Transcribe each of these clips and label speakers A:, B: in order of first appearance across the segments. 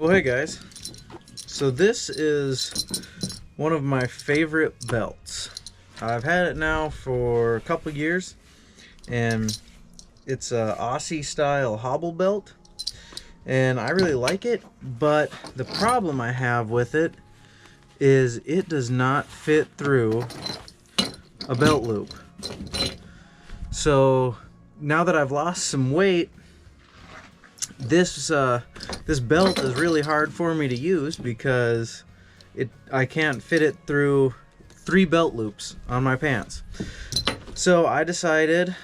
A: Well, hey guys, so this is one of my favorite belts. I've had it now for a couple years, and it's a Aussie style hobble belt, and I really like it, but the problem I have with it is it does not fit through a belt loop. So now that I've lost some weight, this belt is really hard for me to use because I can't fit it through 3 belt loops on my pants. So I decided,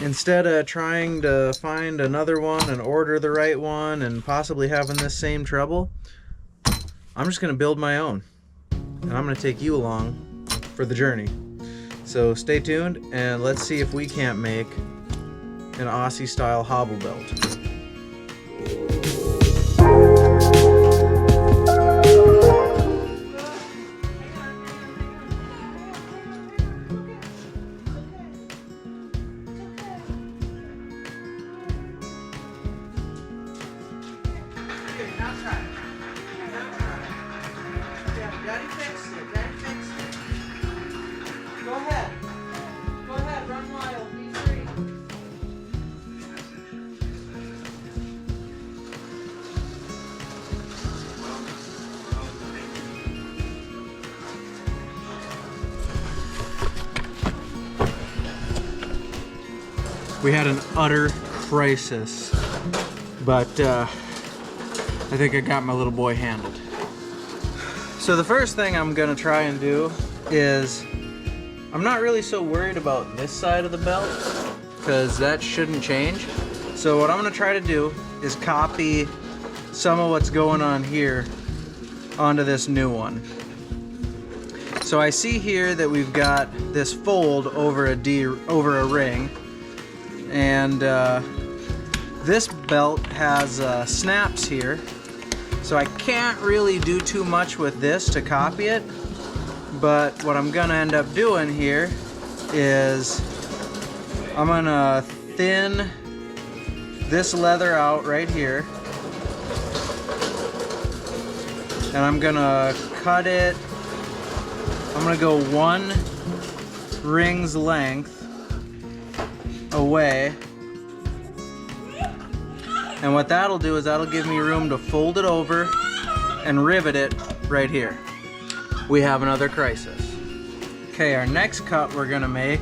A: instead of trying to find another one and order the right one and possibly having this same trouble, I'm just going to build my own. And I'm going to take you along for the journey. So stay tuned and let's see if we can't make an Aussie style hobble belt. Daddy fixed it. Daddy fixed it. Go ahead. Go ahead. Run wild. Be free. We had an utter crisis, but I think I got my little boy handled. So the first thing I'm gonna try and do is, I'm not really so worried about this side of the belt because that shouldn't change. So what I'm gonna try to do is copy some of what's going on here onto this new one. So I see here that we've got this fold over a ring, and this belt has snaps here. So I can't really do too much with this to copy it, but what I'm gonna end up doing here is I'm gonna thin this leather out right here, and I'm gonna cut it. I'm gonna go 1 ring's length away. And what that'll do is that'll give me room to fold it over and rivet it right here. We have another crisis. Okay, our next cut we're gonna make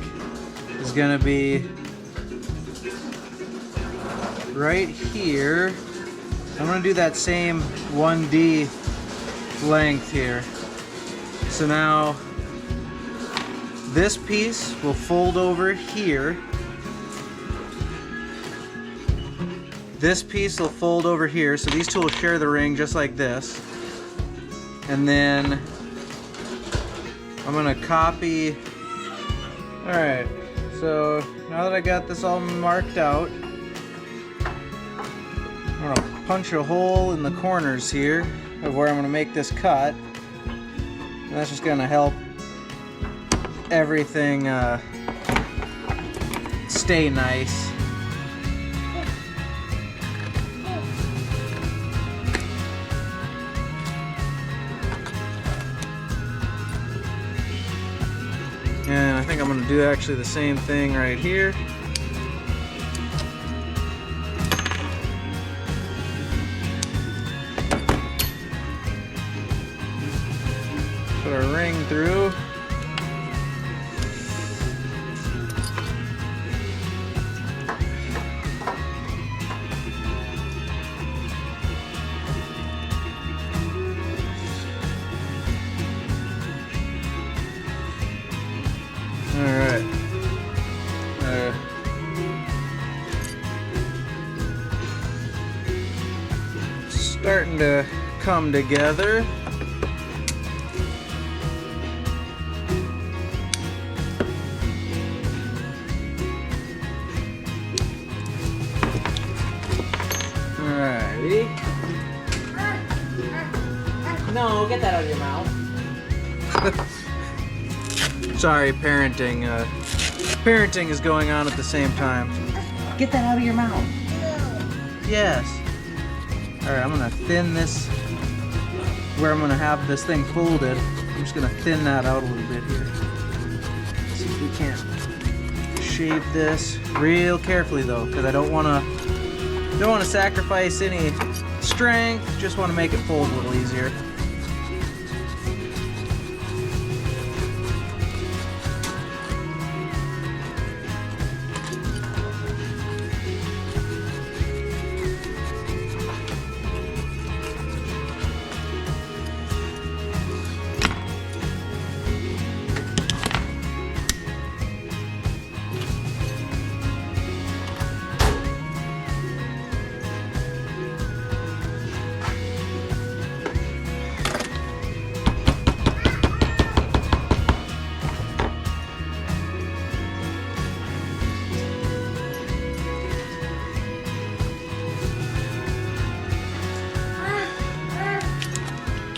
A: is gonna be right here. I'm gonna do that same 1D length here. So now this piece will fold over here. This piece will fold over here, so these two will share the ring just like this. And then I'm gonna copy. Alright, so now that I got this all marked out, I'm gonna punch a hole in the corners here of where I'm gonna make this cut. And that's just gonna help everything stay nice. And I think I'm going to do actually the same thing right here. Put our ring through. Alright. Starting to come together. Alrighty. No, get that out of your mouth. Sorry, parenting. Parenting is going on at the same time. Get that out of your mouth. Yes. Alright, I'm gonna thin this where I'm gonna have this thing folded. I'm just gonna thin that out a little bit here. See if we can't shave this real carefully though, because I don't wanna sacrifice any strength, just wanna make it fold a little easier.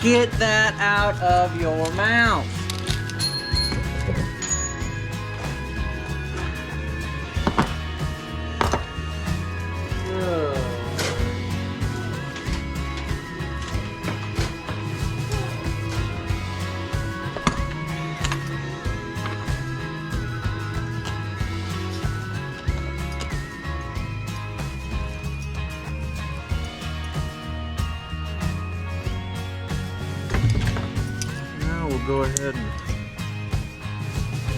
A: Get that out of your mouth. We'll go ahead and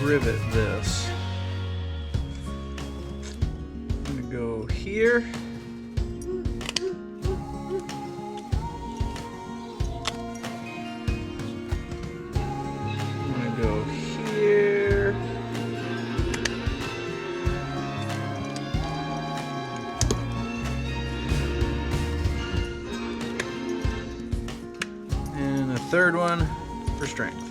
A: rivet this. I'm gonna go here. I'm gonna go here. And a third one for strength.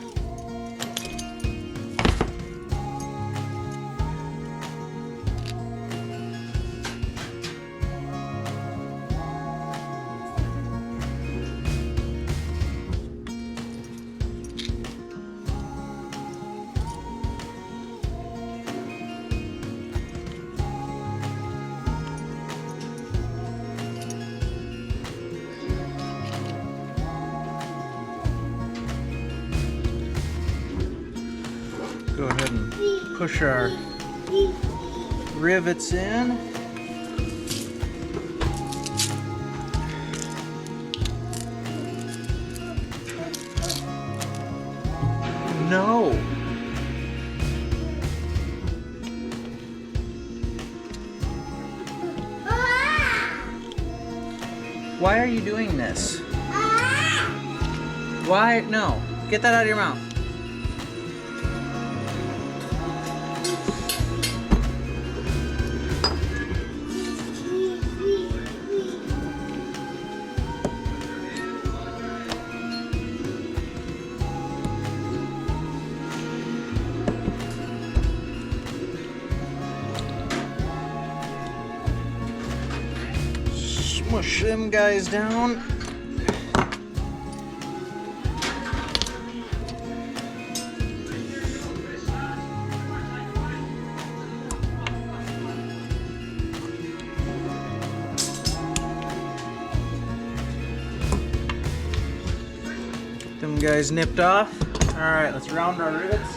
A: Go ahead and push our rivets in. No. Why are you doing this? Why? No. Get that out of your mouth. Smush them guys down. Them guys nipped off. All right, let's round our rivets.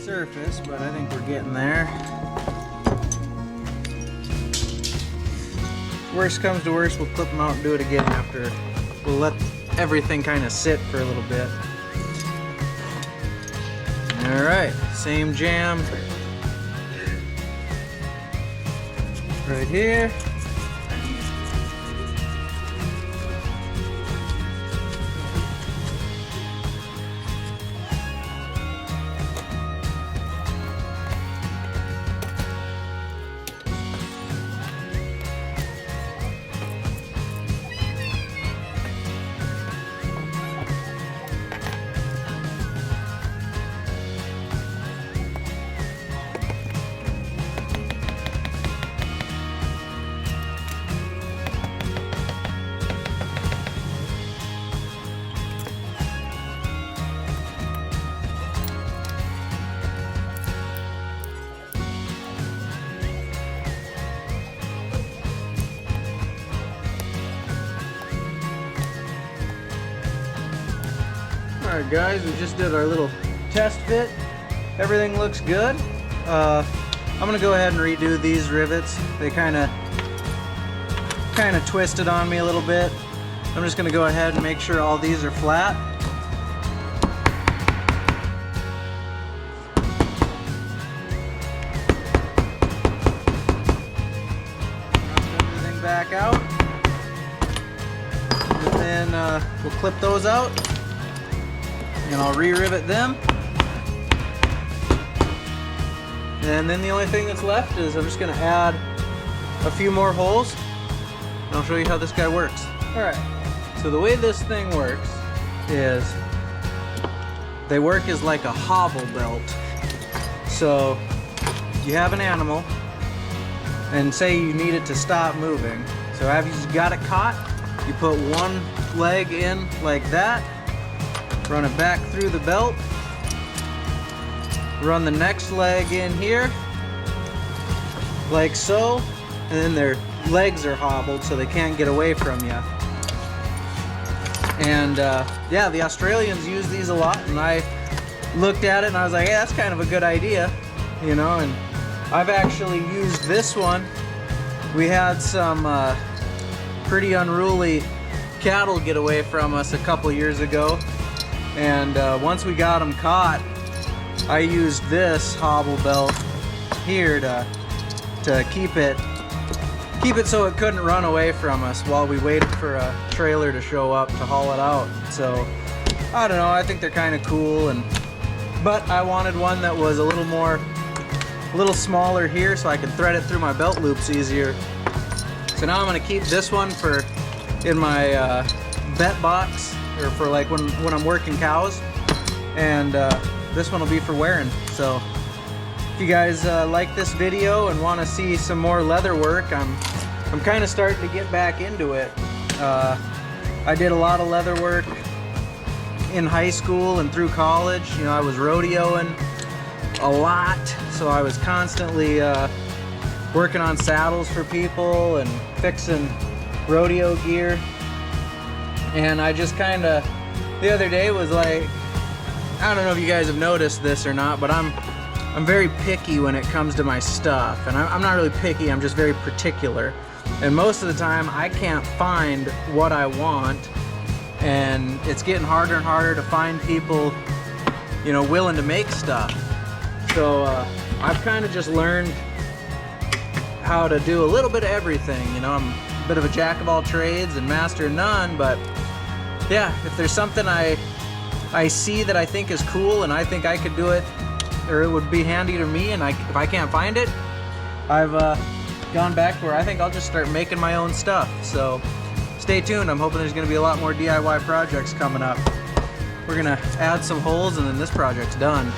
A: Surface, but I think we're getting there. Worst comes to worst, we'll clip them out and do it again after. We'll let everything kind of sit for a little bit. All right, same jam right here. Alright guys, we just did our little test fit. Everything looks good. I'm gonna go ahead and redo these rivets. They kind of twisted on me a little bit. I'm just gonna go ahead and make sure all these are flat. Round everything back out. And then we'll clip those out. And I'll re-rivet them. And then the only thing that's left is I'm just gonna add a few more holes. And I'll show you how this guy works. Alright, so the way this thing works is they work as like a hobble belt. So you have an animal and say you need it to stop moving. So after you've got it caught, you put one leg in like that, run it back through the belt, run the next leg in here, like so, and then their legs are hobbled so they can't get away from you. And yeah, the Australians use these a lot, and I looked at it and I was like, hey, that's kind of a good idea, you know. And I've actually used this one. We had some pretty unruly cattle get away from us a couple years ago, and once we got them caught, I used this hobble belt here to keep it so it couldn't run away from us while we waited for a trailer to show up to haul it out. So I don't know, I think they're kind of cool, but I wanted one that was a little smaller here so I could thread it through my belt loops easier. So now I'm gonna keep this one for in my vet box, or for like when I'm working cows, and this one will be for wearing. So if you guys like this video and want to see some more leather work, I'm kind of starting to get back into it. I did a lot of leather work in high school and through college. You know, I was rodeoing a lot, so I was constantly working on saddles for people and fixing rodeo gear. And I just kind of, the other day was like, I don't know if you guys have noticed this or not, but I'm very picky when it comes to my stuff. And I'm not really picky, I'm just very particular. And most of the time I can't find what I want, and it's getting harder and harder to find people, you know, willing to make stuff. So I've kind of just learned how to do a little bit of everything. You know, I'm a bit of a jack of all trades and master of none, but yeah, if there's something I see that I think is cool and I think I could do it, or it would be handy to me, and if I can't find it, I've gone back where I think I'll just start making my own stuff. So stay tuned. I'm hoping there's going to be a lot more DIY projects coming up. We're going to add some holes and then this project's done.